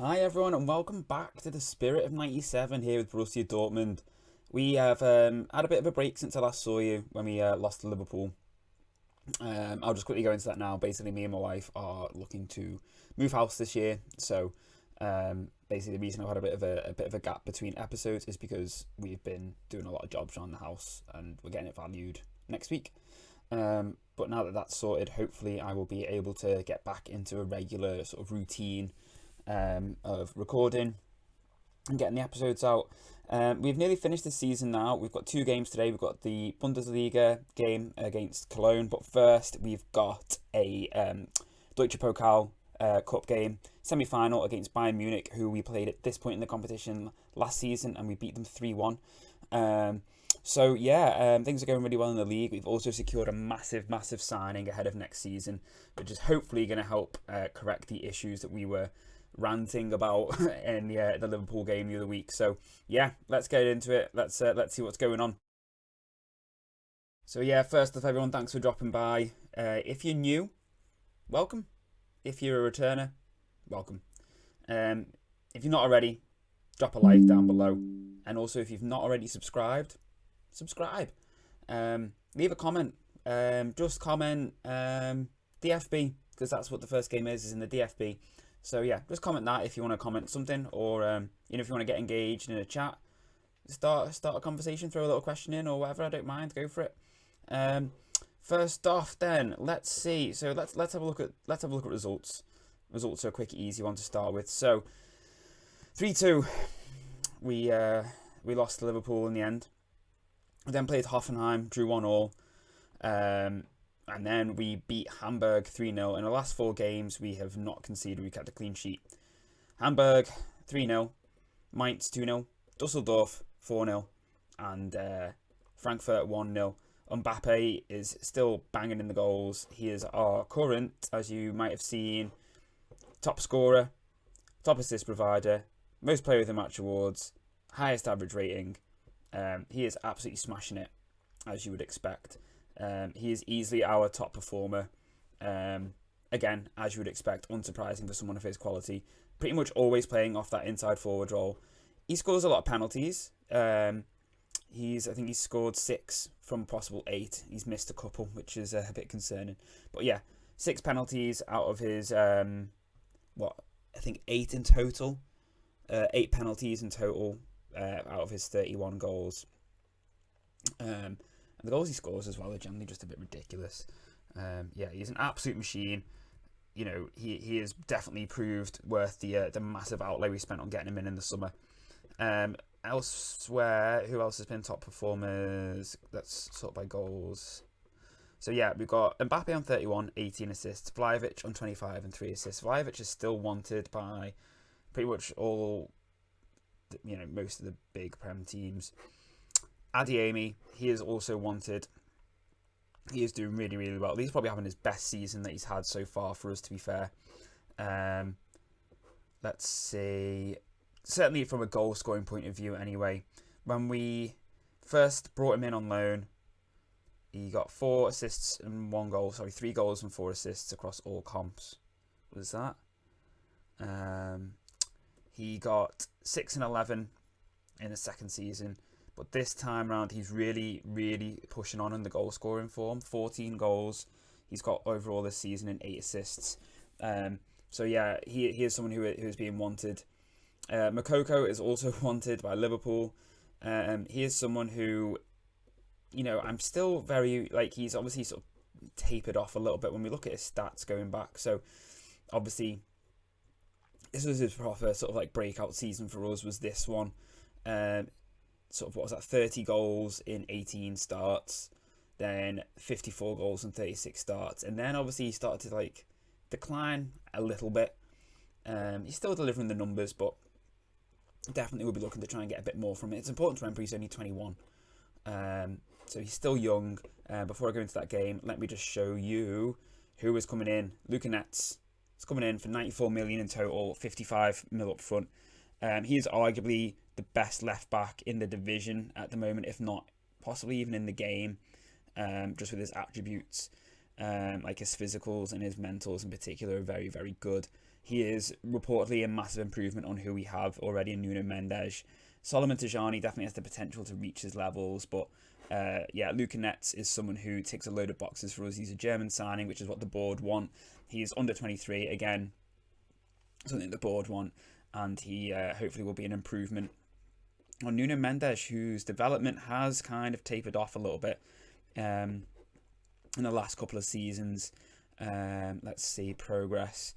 Hi everyone and welcome back to the Spirit of 97 here with Borussia Dortmund. We have had a bit of a break since I last saw you when we lost to Liverpool. I'll just quickly go into that now. Basically, me and my wife are looking to move house this year. So, basically, the reason I've had a bit of a gap between episodes is because we've been doing a lot of jobs around the house and we're getting it valued next week. But now that that's sorted, hopefully I will be able to get back into a regular sort of routine of recording and getting the episodes out. We've nearly finished the season now. We've got two games today. We've got the Bundesliga game against Cologne, but first we've got a Deutsche Pokal Cup game semi-final against Bayern Munich, who we played at this point in the competition last season, and we beat them 3-1. Things are going really well in the league. We've also secured a massive signing ahead of next season, which is hopefully going to help correct the issues that we were ranting about in the Liverpool game the other week. So yeah, let's get into it. Let's see what's going on. So yeah, first off, everyone, thanks for dropping by. If you're new, welcome. If you're a returner, welcome. Um, if you're not already, drop a like down below, and also if you've not already subscribed, subscribe. Leave a comment. Just comment DFB because that's what the first game is in the DFB. So yeah, just comment that if you want to comment something, or if you want to get engaged in a chat, start a conversation, throw a little question in or whatever. I don't mind, go for it. First off, then let's see. So let's have a look at results. Results are a quick, easy one to start with. So 3-2, we lost to Liverpool in the end. We then played Hoffenheim, drew 1-1. And then we beat Hamburg 3-0. In the last four games, we have not conceded. We kept a clean sheet. Hamburg 3-0, Mainz 2-0, Dusseldorf 4-0, and Frankfurt 1-0. Mbappe is still banging in the goals. He is our current, as you might have seen, top scorer, top assist provider, most player of the match awards, highest average rating. He is absolutely smashing it, as you would expect. He is easily our top performer. Again, as you would expect, unsurprising for someone of his quality. Pretty much always playing off that inside forward role. He scores a lot of penalties. I think he's scored 6 from possible 8. He's missed a couple, which is a bit concerning. But yeah, 6 penalties out of his I think 8 in total. 8 penalties in total out of his 31 goals. And the goals he scores as well are generally just a bit ridiculous. He's an absolute machine. You know, he has definitely proved worth the massive outlay we spent on getting him in the summer. Elsewhere, who else has been top performers? Let's sort by goals. So yeah, we've got Mbappe on 31, 18 assists. Vlahovic on 25 and 3 assists. Vlahovic is still wanted by pretty much all, most of the big Prem teams. Adeyemi, he is also wanted. He is doing really well. He's probably having his best season that he's had so far for us, to be fair. Let's see. Certainly from a goal scoring point of view anyway. When we first brought him in on loan, he got 4 assists and 1 goal. 3 goals and 4 assists across all comps. What is that? He got 6 and 11 in the second season. But this time round, he's really pushing on in the goal scoring form. 14 goals he's got overall this season and 8 assists. He is someone who is being wanted. Makoko is also wanted by Liverpool. He is someone who, I'm still very, he's obviously sort of tapered off a little bit when we look at his stats going back. So, obviously, this was his proper sort of breakout season for us, was this one. 30 goals in 18 starts, then 54 goals in 36 starts, and then obviously he started to decline a little bit. He's still delivering the numbers, but definitely will be looking to try and get a bit more from it. It's important to remember he's only 21, so he's still young. Before I go into that game, let me just show you who is coming in. Luka Netz is coming in for 94 million in total, 55 mil up front. He is arguably the best left back in the division at the moment, if not possibly even in the game, just with his attributes. Like his physicals and his mentals in particular are very, very good. He is reportedly a massive improvement on who we have already in Nuno Mendes. Solomon Tajani definitely has the potential to reach his levels, but yeah, Luka Netz is someone who ticks a load of boxes for us. He's a German signing, which is what the board want. He's under 23, again, something the board want, and he hopefully will be an improvement on Nuno Mendes, whose development has kind of tapered off a little bit in the last couple of seasons. Let's see, progress.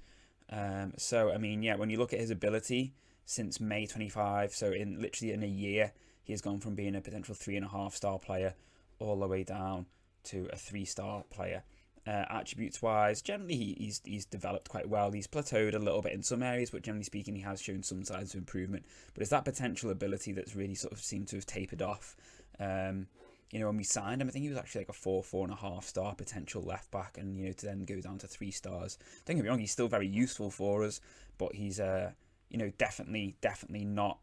So, I mean, yeah, when you look at his ability since May 25, so in literally in a year, he has gone from being a potential 3.5-star player all the way down to a 3-star player. Attributes wise, generally he's developed quite well. He's plateaued a little bit in some areas, but generally speaking, he has shown some signs of improvement. But it's that potential ability that's really sort of seemed to have tapered off. You know, when we signed him, I think he was actually like a 4.5-star potential left back, and you know, to then go down to 3 stars. Don't get me wrong, he's still very useful for us, but he's you know, definitely not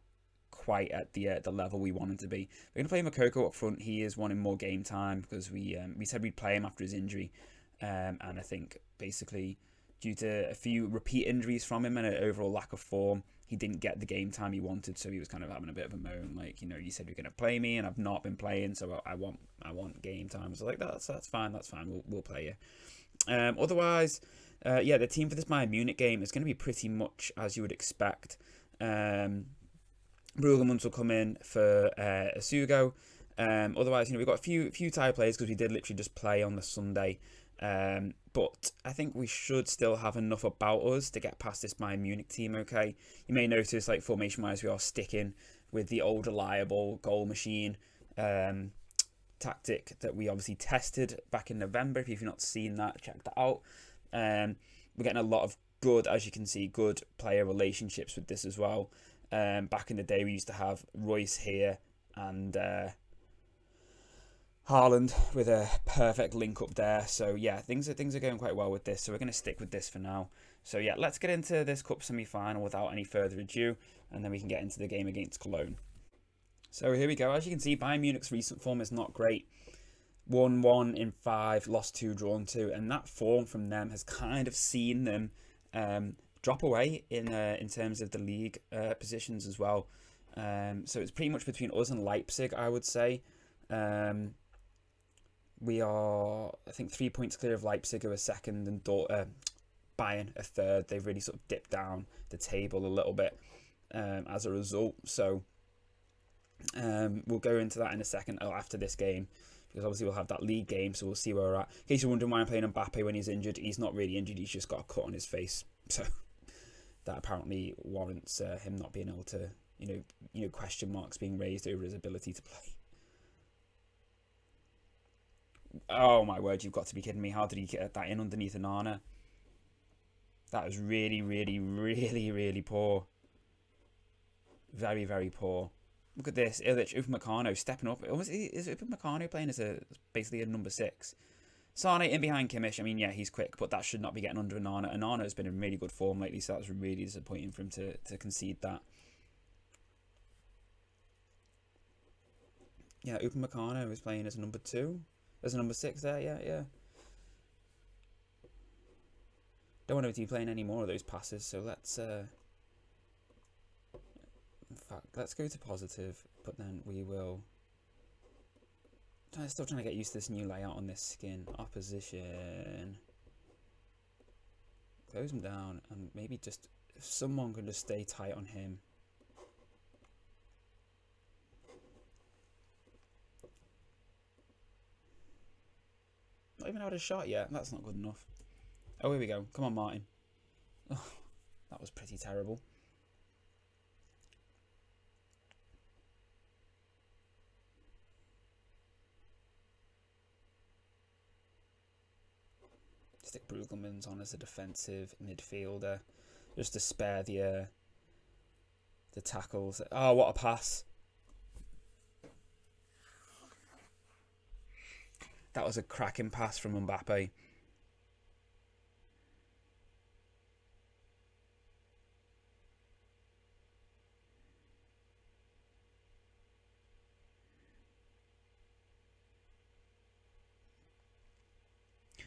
quite at the level we want him to be. We're gonna play Makoko up front. He is wanting more game time because we said we'd play him after his injury. And I think basically due to a few repeat injuries from him and an overall lack of form, he didn't get the game time he wanted, so he was kind of having a bit of a moan, like, you know, you said you're going to play me and I've not been playing, so I want game time. So like, that's fine, we'll play you. Otherwise, yeah, the team for this Bayern Munich game is going to be pretty much as you would expect. Bruggemann will come in for Asugo. Otherwise, you know, we've got a few tired players because we did literally just play on the Sunday. But I think we should still have enough about us to get past this Bayern Munich team, okay? You may notice, like, formation-wise, we are sticking with the old reliable goal machine tactic that we obviously tested back in November. If you've not seen that, check that out. We're getting a lot of good, as you can see, good player relationships with this as well. Back in the day, we used to have Royce here and Haaland with a perfect link up there. So yeah, things are going quite well with this. So we're going to stick with this for now. So yeah, let's get into this cup semi-final without any further ado, and then we can get into the game against Cologne. So here we go. As you can see, Bayern Munich's recent form is not great. 1-1 in 5, lost 2, drawn 2, and that form from them has kind of seen them drop away in terms of the league positions as well. So it's pretty much between us and Leipzig, I would say. We are, I think, 3 points clear of Leipzig, who are second, and Bayern a third. They've really sort of dipped down the table a little bit as a result. So we'll go into that in a second after this game, because obviously we'll have that league game, so we'll see where we're at. In case you're wondering why I'm playing Mbappe when he's injured, he's not really injured, he's just got a cut on his face. So that apparently warrants him not being able to, you know, question marks being raised over his ability to play. Oh my word, you've got to be kidding me. How did he get that in underneath Onana? That was really, really, really, really poor. Very, very poor. Look at this. Illich, Upamecano stepping up. Is Upamecano playing as basically a number 6? Sane in behind Kimmich. I mean, yeah, he's quick, but that should not be getting under Onana. Onana has been in really good form lately, so that was really disappointing for him to concede that. Yeah, Upamecano is playing as a number 2. There's a number 6 there, yeah. Don't want to be playing any more of those passes, so let's in fact, let's go to positive, but then we will. I'm still trying to get used to this new layout on this skin. Opposition. Close him down, and maybe just if someone can just stay tight on him. Not even had a shot yet. That's not good enough. Oh, here we go. Come on, Martin. Oh, that was pretty terrible. Stick Bruggemann on as a defensive midfielder, just to spare the tackles. Oh, what a pass! That was a cracking pass from Mbappe.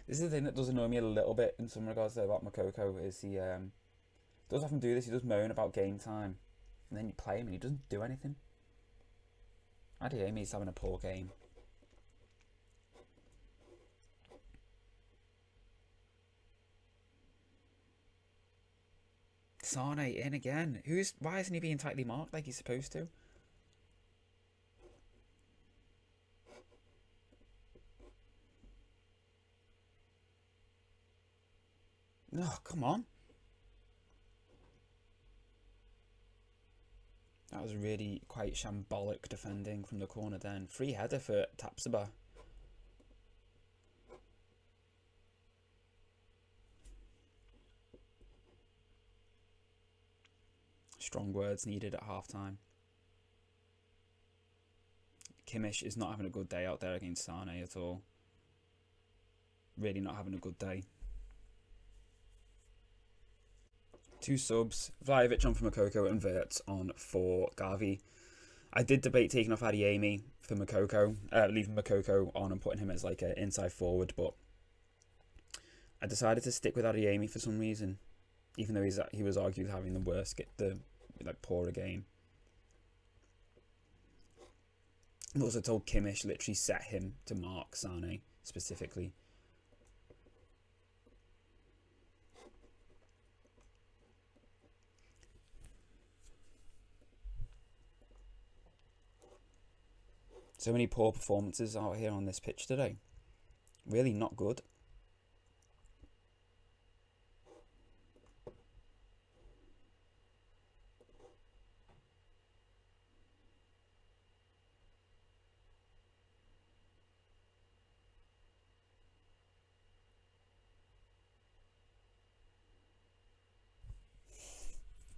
This is the thing that does annoy me a little bit in some regards though about Makoko is he does often do this. He does moan about game time, and then you play him and he doesn't do anything. Adeyemi's having a poor game. Sane in again. Why isn't he being tightly marked like he's supposed to? Oh, come on. That was really quite shambolic defending from the corner then. Free header for Tapsoba. Strong words needed at half-time. Kimmich is not having a good day out there against Sane at all. Really not having a good day. 2 subs. Vlahovic on for Makoko and Wirtz on for Gavi. I did debate taking off Adeyemi for Makoko, leaving Makoko on and putting him as like an inside forward, but I decided to stick with Adeyemi for some reason, even though he was argued having the worst, poorer game. I also told Kimmich literally set him to mark Sane specifically. So many poor performances out here on this pitch today. Really not good.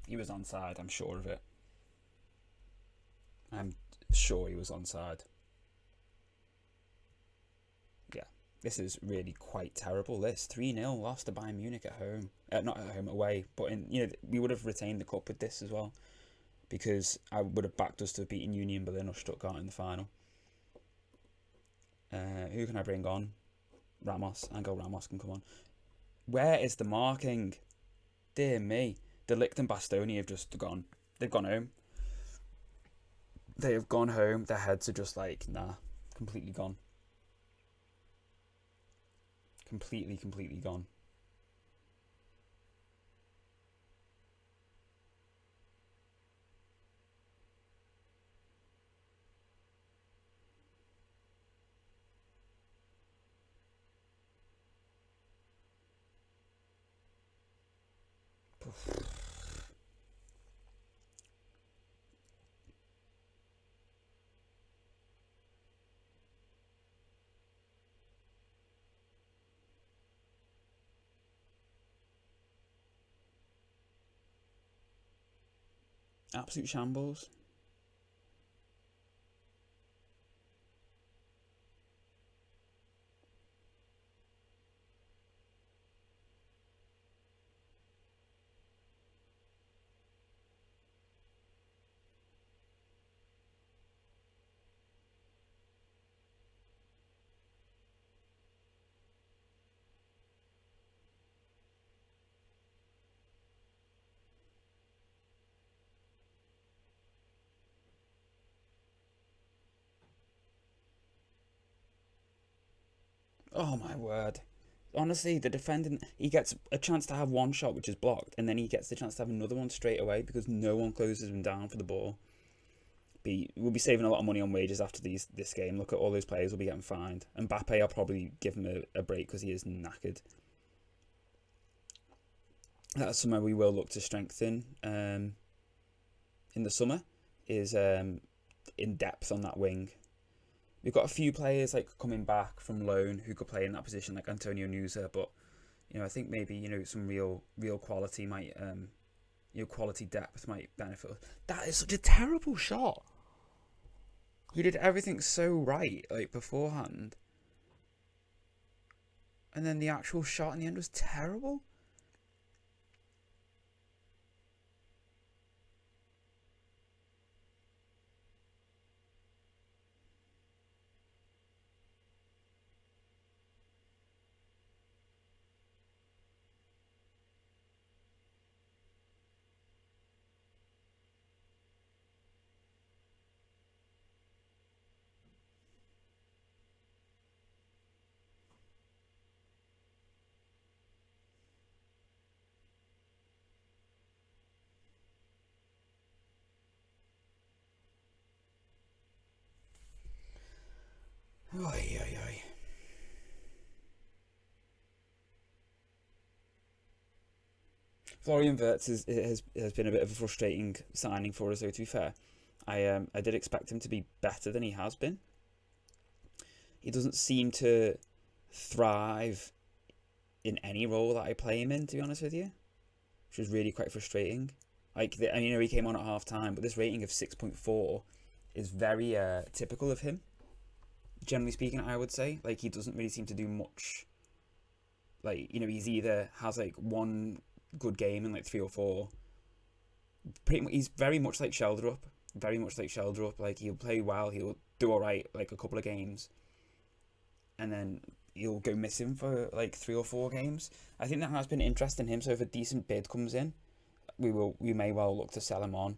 He was onside, I'm sure of it. I'm sure he was onside. Yeah, this is really quite terrible. This 3-0 loss to Bayern Munich at home. Not at home, away. But we would have retained the cup with this as well, because I would have backed us to have beaten Union Berlin or Stuttgart in the final. Who can I bring on? Ramos. Angel Ramos can come on. Where is the marking? Dear me. De Ligt and Bastoni have just gone. They've gone home. They have gone home. Their heads are just like, nah, completely gone. Completely gone. Absolute shambles. Oh my word. Honestly, the defending, he gets a chance to have one shot which is blocked, and then he gets the chance to have another one straight away because no one closes him down for the ball. We'll be saving a lot of money on wages after this game. Look at all those players will be getting fined. Mbappe, I'll probably give him a break because he is knackered. That's somewhere we will look to strengthen in the summer, is in depth on that wing. We've got a few players like coming back from loan who could play in that position, like Antonio Nusa, but I think maybe some real quality might quality depth might benefit. That is such a terrible shot. He did everything so right, like beforehand, and then the actual shot in the end was terrible. Oy, oy, oy. Florian Wirtz has been a bit of a frustrating signing for us, though. To be fair, I did expect him to be better than he has been. He doesn't seem to thrive in any role that I play him in, to be honest with you, which is really quite frustrating. Like, he came on at half time, but this rating of 6.4 is very typical of him. Generally speaking, I would say, like, he doesn't really seem to do much. Like, he's either has like one good game in like 3 or 4. Pretty much, he's very much like Sheldrup. Very much like Sheldrup. Like, he'll play well, he'll do all right like a couple of games, and then he'll go missing for like 3 or 4 games. I think that has been interest in him. So if a decent bid comes in, we may well look to sell him on.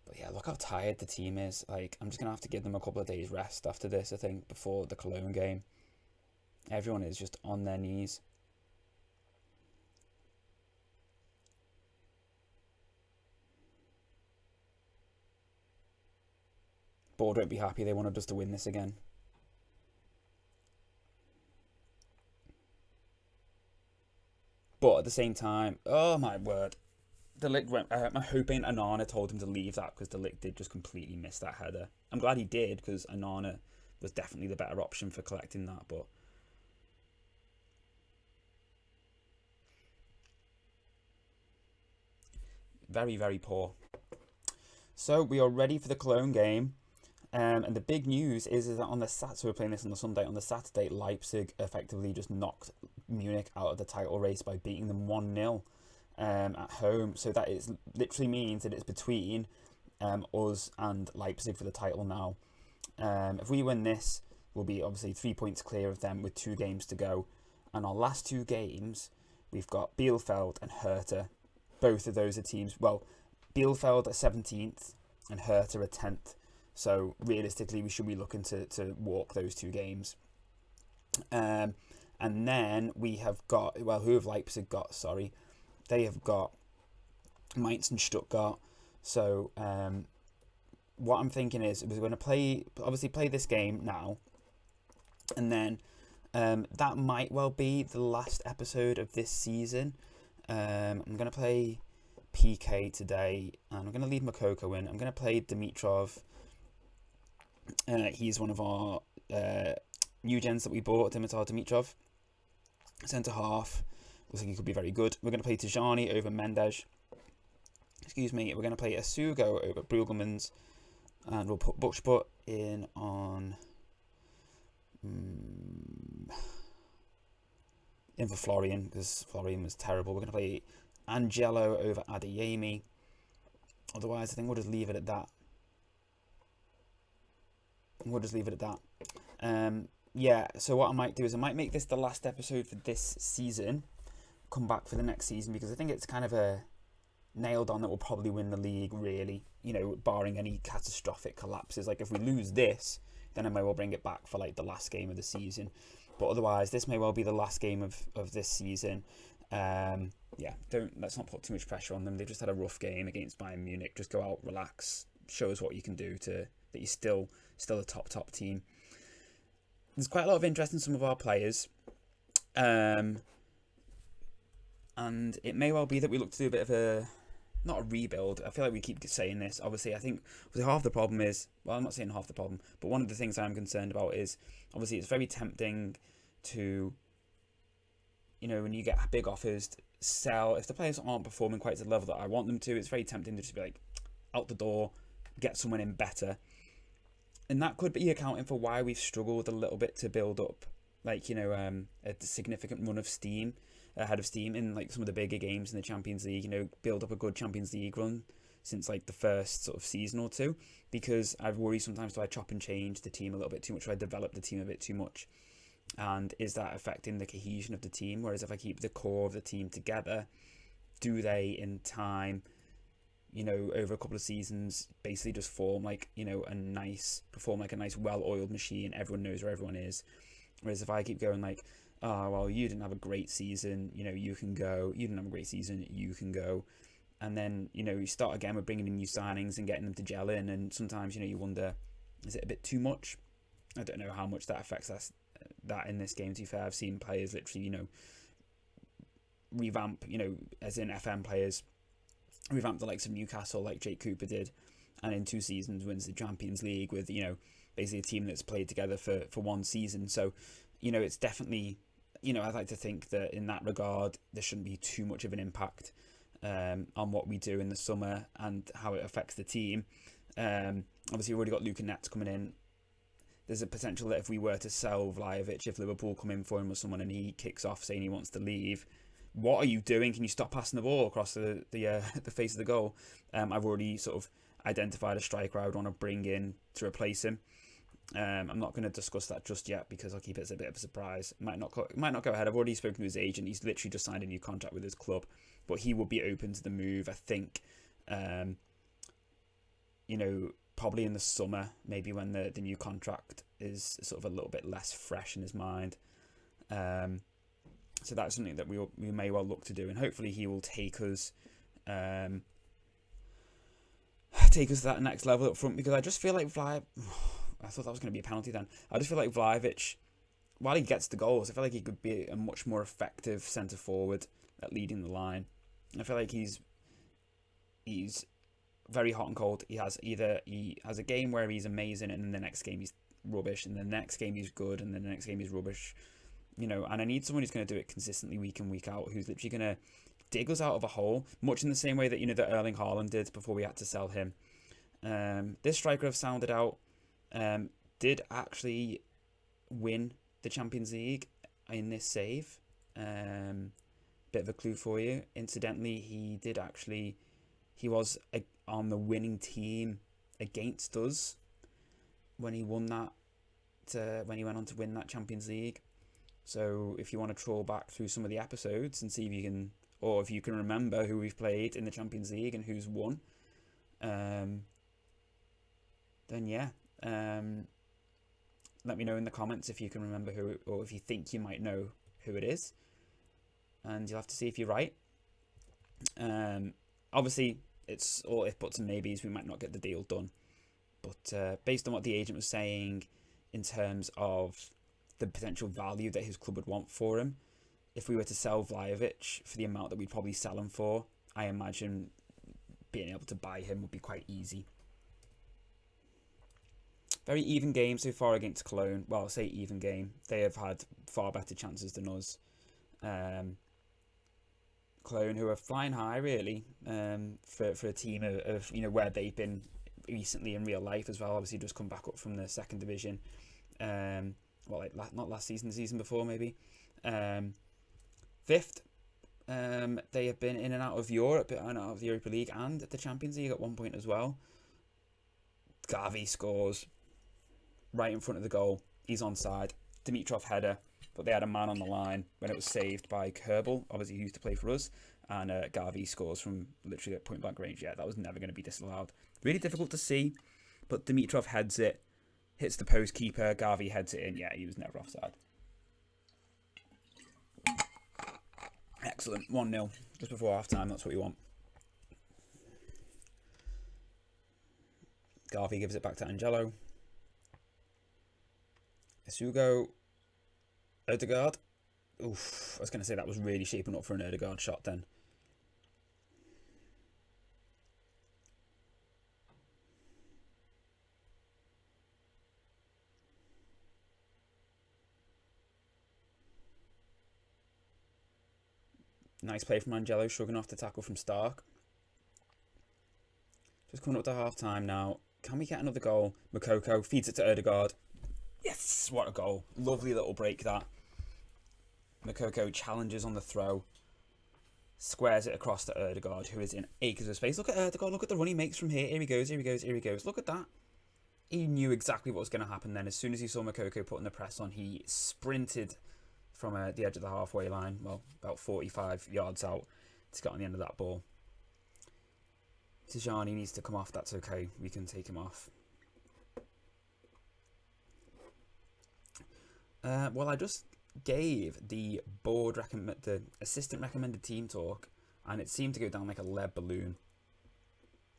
But yeah, look how tired the team is. Like, I'm just gonna have to give them a couple of days rest after this, I think, before the Cologne game. Everyone is just on their knees. Board won't be happy. They wanted us to win this again. But at the same time, oh my word. De Ligt went, I'm hoping Anana told him to leave that, because De Ligt did just completely miss that header. I'm glad he did, because Anana was definitely the better option for collecting that, but very, very poor. So we are ready for the Cologne game. And the big news is that on the so we're playing this on the Sunday. On the Saturday, Leipzig effectively just knocked Munich out of the title race by beating them 1-0 at home. So that is literally means that it's between us and Leipzig for the title now. If we win this, we'll be obviously 3 points clear of them with 2 games to go. And our last 2 games, we've got Bielefeld and Hertha. Both of those are teams. Well, Bielefeld are 17th and Hertha are 10th. So realistically, we should be looking to walk those 2 games. And then we have got, well, who have Leipzig got? Sorry. They have got Mainz and Stuttgart. So what I'm thinking is we're going to play this game now. And then that might well be the last episode of this season. I'm going to play PK today. And I'm going to leave Makoko in. I'm going to play Dimitrov. He's one of our new gens that we bought, Dimitar Dimitrov. Centre half. Looks like he could be very good. We're going to play Tijani over Mendes. Excuse me. We're going to play Asugo over Brugelmans. And we'll put Buchsput in on... in for Florian, because Florian was terrible. We're going to play Angelo over Adeyemi. Otherwise, I think we'll just leave it at that. Yeah, so what I might do is I might make this the last episode for this season, come back for the next season, because I think it's kind of a nailed on that we'll probably win the league, really, barring any catastrophic collapses. Like, if we lose this, then I may well bring it back for like the last game of the season, but otherwise this may well be the last game of this season. Yeah, let's not put too much pressure on them. They just had a rough game against Bayern Munich. Just go out, relax, show us what you can do that you're still a top team. There's quite a lot of interest in some of our players, and it may well be that we look to do a bit of not a rebuild. I feel like we keep saying this. Obviously, I think half the problem is, well, I'm not saying half the problem, but one of the things I'm concerned about is, obviously, it's very tempting to, when you get big offers, sell. If the players aren't performing quite to the level that I want them to, it's very tempting to just be like, out the door, get someone in better. And that could be accounting for why we've struggled a little bit to build up, like, a significant run of steam, ahead of steam in like some of the bigger games in the Champions League, build up a good Champions League run since like the first sort of season or two, because I worry sometimes, do I chop and change the team a little bit too much, do I develop the team a bit too much, and is that affecting the cohesion of the team? Whereas if I keep the core of the team together, do they in time, over a couple of seasons, basically just form like, a nice well-oiled machine, everyone knows where everyone is? Whereas if I keep going like, oh, well, you didn't have a great season, you can go. You didn't have a great season, you can go. And then, you start again with bringing in new signings and getting them to gel in. And sometimes, you wonder, Is it a bit too much? I don't know how much that affects us, that in this game. To be fair, I've seen players literally, revamp, as in FM players, revamp the likes of Newcastle like Jake Cooper did, and in 2 seasons wins the Champions League with, basically a team that's played together for 1 season. So, it's definitely, I'd like to think that in that regard, there shouldn't be too much of an impact on what we do in the summer and how it affects the team. Obviously, we've already got Luka Nets coming in. There's a potential that if we were to sell Vlahovic, if Liverpool come in for him or someone and he kicks off saying he wants to leave, what are you doing? Can you stop passing the ball across the face of the goal? I've already sort of identified a striker I would want to bring in to replace him. I'm not going to discuss that just yet because I'll keep it as a bit of a surprise. It might not go ahead. I've already spoken to his agent. He's literally just signed a new contract with his club, but he will be open to the move, I think. Probably in the summer, maybe when the new contract is sort of a little bit less fresh in his mind. So that's something that we may well look to do, and hopefully he will take us to that next level up front, because I just feel like I thought that was going to be a penalty then. I just feel like Vlahovic, while he gets the goals, I feel like he could be a much more effective centre forward at leading the line. I feel like he's very hot and cold. He has a game where he's amazing, and then the next game he's rubbish, and the next game he's good, and then the next game he's rubbish. And I need someone who's going to do it consistently week in, week out, who's literally going to dig us out of a hole, much in the same way that, that Erling Haaland did before we had to sell him. This striker I've sounded out did actually win the Champions League in this save. Bit of a clue for you. Incidentally, he was on the winning team against us when he won when he went on to win that Champions League. So if you want to troll back through some of the episodes and see if you can remember who we've played in the Champions League and who's won, then yeah, let me know in the comments if you can remember who, or if you think you might know who it is, and you'll have to see if you're right. Obviously, it's all if, buts and maybes. We might not get the deal done, but based on what the agent was saying in terms of the potential value that his club would want for him, if we were to sell Vlahovic for the amount that we'd probably sell him for, I imagine being able to buy him would be quite easy. Very even game so far against Cologne. Well, I'll say even game. They have had far better chances than us. Cologne, who are flying high, really, for a team of where they've been recently in real life as well. Obviously, just come back up from the 2nd division. Not last season, the season before, maybe. 5th. They have been in and out of Europe, and out of the Europa League and the Champions League at one point as well. Gavi scores right in front of the goal. He's onside. Dimitrov header, but they had a man on the line when it was saved by Kerbal, obviously who used to play for us, and Gavi scores from literally at point blank range. Yeah, that was never going to be disallowed. Really difficult to see, but Dimitrov heads it, hits the post keeper, Gavi heads it in. Yeah, he was never offside. Excellent. 1-0 just before half time. That's what we want. Gavi gives it back to Angelo. Esugo. Odegaard. Oof, I was going to say that was really shaping up for an Odegaard shot then. Nice play from Angelo, shrugging off the tackle from Stark. Just coming up to half time now. Can we get another goal? Moukoko feeds it to Odegaard. Yes, what a goal. Lovely little break that. Moukoko challenges on the throw. Squares it across to Odegaard, who is in acres of space. Look at Odegaard, look at the run he makes from here. Here he goes, here he goes, here he goes. Look at that. He knew exactly what was going to happen then. As soon as he saw Moukoko putting the press on, he sprinted from the edge of the halfway line, well, about 45 yards out, to get on the end of that ball. Tijani needs to come off, that's okay. We can take him off. Well, I just gave the assistant recommended team talk, and it seemed to go down like a lead balloon.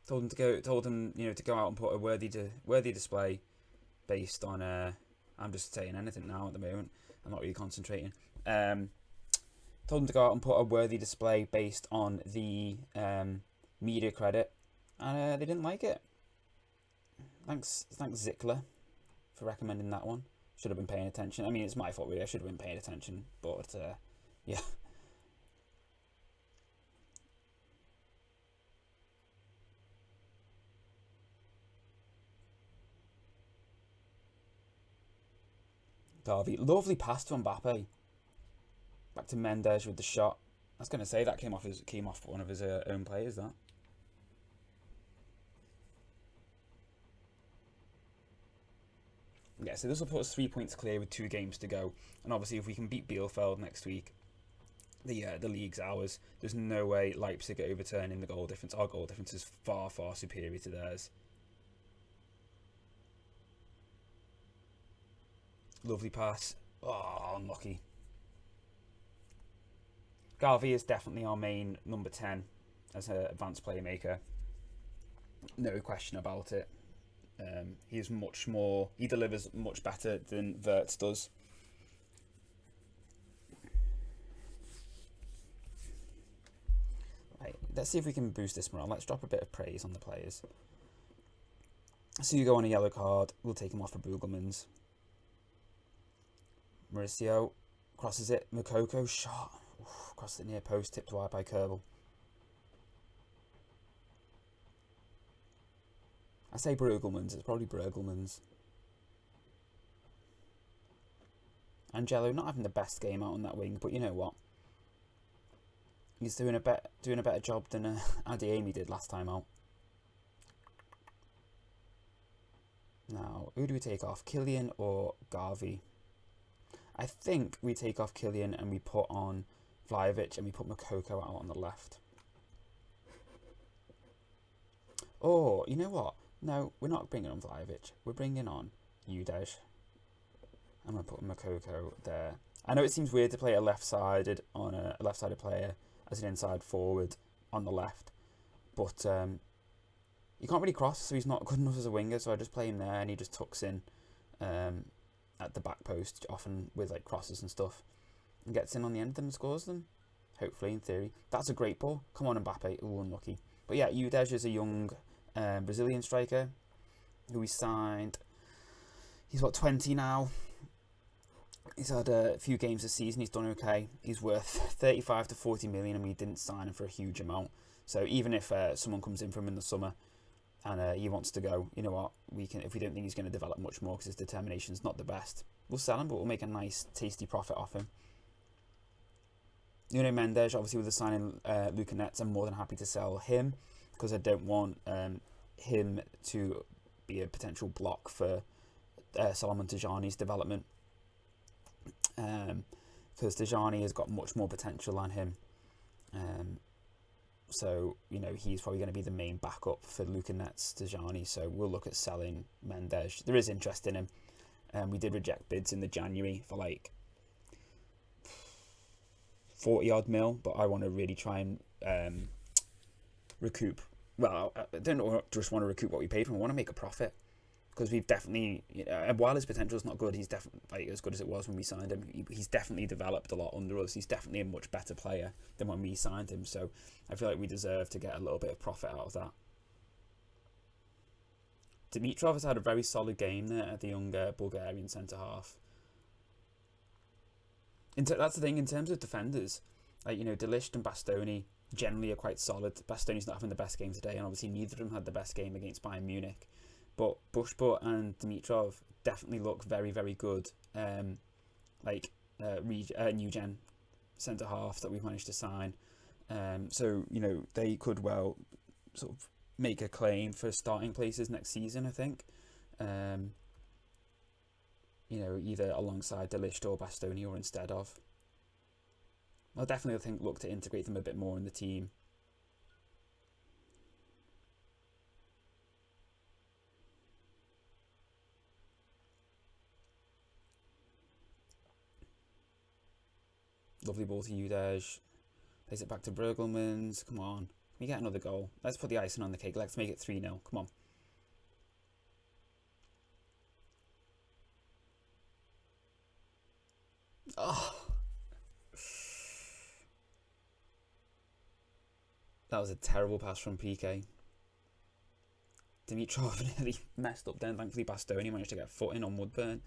Told him to go out and put a worthy display. based on... I'm just saying anything now at the moment. I'm not really concentrating. Told them to go out and put a worthy display based on the media credit, and they didn't like it. Thanks Zickler for recommending that one. Should have been paying attention. I mean, it's my fault really. I should have been paying attention, but yeah. Garvey, lovely pass to Mbappe. Back to Mendes with the shot. I was going to say that came off one of his own players. That. Yeah, so this will put us 3 points clear with 2 games to go, and obviously if we can beat Bielefeld next week, the league's ours. There's no way Leipzig are overturning the goal difference. Our goal difference is far superior to theirs. Lovely pass. Oh, unlucky. Garvey is definitely our main number 10 as an advanced playmaker. No question about it. He delivers much better than Wirtz does. Right, let's see if we can boost this morale. Let's drop a bit of praise on the players. So you go on a yellow card. We'll take him off for Brueggemans. Mauricio crosses it. Mokoko shot. Across the near post, tipped wide by Kerbal. I say Brueggemans, it's probably Brueggemans. Angelo not having the best game out on that wing, but you know what? He's doing a better job than Adeyemi did last time out. Now, who do we take off? Killian or Garvey? I think we take off Killian and we put on Vlahovic and we put Mokoko out on the left. Oh, you know what? No, we're not bringing on Vlahovic. We're bringing on Udej. I'm going to put Mokoko there. I know it seems weird to play a left-sided player as an inside forward on the left, but you can't really cross, so he's not good enough as a winger, so I just play him there and he just tucks in at the back post, often with like crosses and stuff, and gets in on the end of them and scores them. Hopefully, in theory. That's a great ball. Come on, Mbappe. Ooh, unlucky. But yeah, Udej is a young Brazilian striker who we signed. He's 20 now. He's had a few games this season. He's done okay. He's worth 35 to 40 million, and we didn't sign him for a huge amount. So even if someone comes in for him in the summer and he wants to go, you know what? We can. If we don't think he's going to develop much more because his determination's not the best, we'll sell him, but we'll make a nice, tasty profit off him. Nuno Mendes, obviously with the signing Luca Netz, I'm more than happy to sell him because I don't want him to be a potential block for Solomon Tajani's development. Because Tajani has got much more potential than him. So, you know, he's probably going to be the main backup for Luca Netz, Tajani. So we'll look at selling Mendes. There is interest in him. We did reject bids in the January for like 40 odd mil, but I want to really try and recoup. Well, I don't just want to recoup what we paid for him. I want to make a profit because we've definitely, you know, while his potential is not good, he's definitely like as good as it was when we signed him. He's definitely developed a lot under us. He's definitely a much better player than when we signed him. So I feel like we deserve to get a little bit of profit out of that. Dimitrov has had a very solid game there at the young Bulgarian centre half. That's the thing in terms of defenders, like, you know, De Ligt and Bastoni generally are quite solid. Bastoni's not having the best game today, and obviously neither of them had the best game against Bayern Munich. But Bushbutt and Dimitrov definitely look very, very good. New gen centre half that we've managed to sign. So, you know, they could well sort of make a claim for starting places next season, I think. You know, either alongside De Ligt or Bastoni or instead of. I'll definitely look to integrate them a bit more in the team. Lovely ball to Udej. Plays it back to Brueggemans. Come on. We get another goal. Let's put the icing on the cake. Let's make it 3-0. Come on. That was a terrible pass from PK. Dimitrov nearly messed up then. Thankfully, Bastoni managed to get a foot in on Woodburn.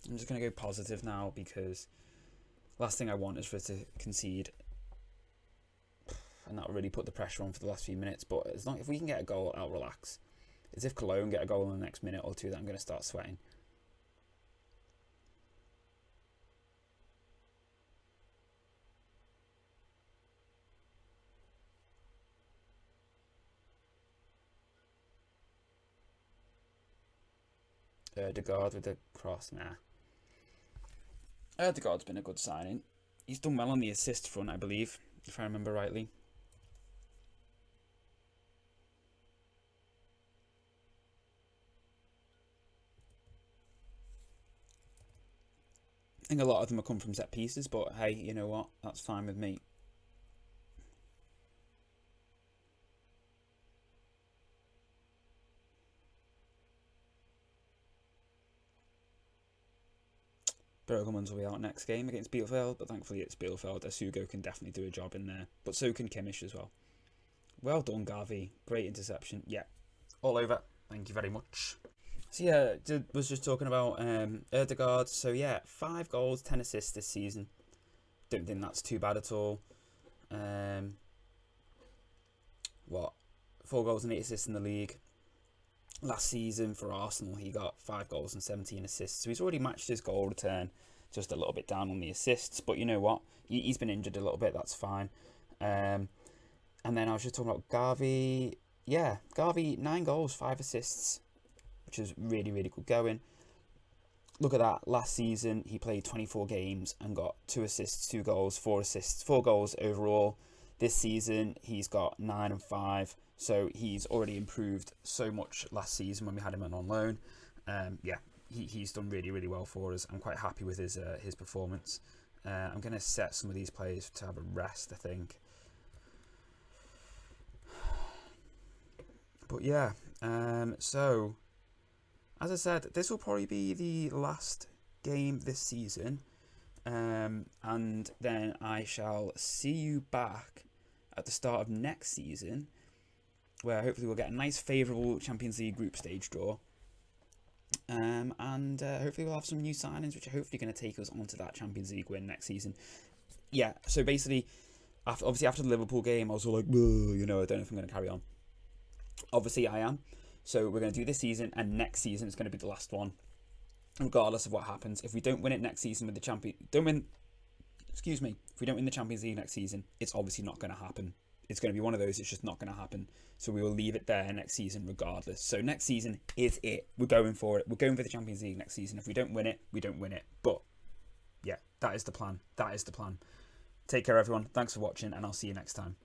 I'm just going to go positive now because last thing I want is for it to concede. And that will really put the pressure on for the last few minutes. But as long if we can get a goal, I'll relax. It's if Cologne get a goal in the next minute or two that I'm going to start sweating. Degaard with the cross, nah. Degaard's been a good signing. He's done well on the assist front, I believe, if I remember rightly. I think a lot of them have come from set pieces, but hey, you know what? That's fine with me. Bergelmans will be out next game against Bielefeld, but thankfully it's Bielefeld. Asugo can definitely do a job in there, but so can Kimmich as well. Well done, Garvey. Great interception. Yeah, all over. Thank you very much. So yeah, was just talking about Erdegaard. So yeah, 5 goals, 10 assists this season. Don't think that's too bad at all. 4 goals and 8 assists in the league. Last season for Arsenal, he got 5 goals and 17 assists. So he's already matched his goal return, just a little bit down on the assists. But you know what? He's been injured a little bit. That's fine. And then I was just talking about Garvey. Yeah, Garvey, 9 goals, 5 assists, which is really, really good going. Look at that. Last season, he played 24 games and got 2 assists, 2 goals, 4 assists, 4 goals overall. This season, he's got 9 and 5. So he's already improved so much last season when we had him on loan. Yeah, he's done really, really well for us. I'm quite happy with his performance. I'm going to set some of these players to have a rest, I think. But yeah, so as I said, this will probably be the last game this season. And then I shall see you back at the start of next season, where hopefully we'll get a nice favourable Champions League group stage draw. And hopefully we'll have some new signings, which are hopefully going to take us onto that Champions League win next season. Yeah, so basically, after the Liverpool game, I was all like, I don't know if I'm going to carry on. Obviously, I am. So we're going to do this season, and next season is going to be the last one, regardless of what happens. If we don't win it next season with the if we don't win the Champions League next season, it's obviously not going to happen. It's going to be one of those, it's just not going to happen. So we will leave it there next season regardless. So next season is it. We're going for it. We're going for the Champions League next season. If we don't win it, we don't win it. But yeah, that is the plan. That is the plan. Take care, everyone. Thanks for watching, and I'll see you next time.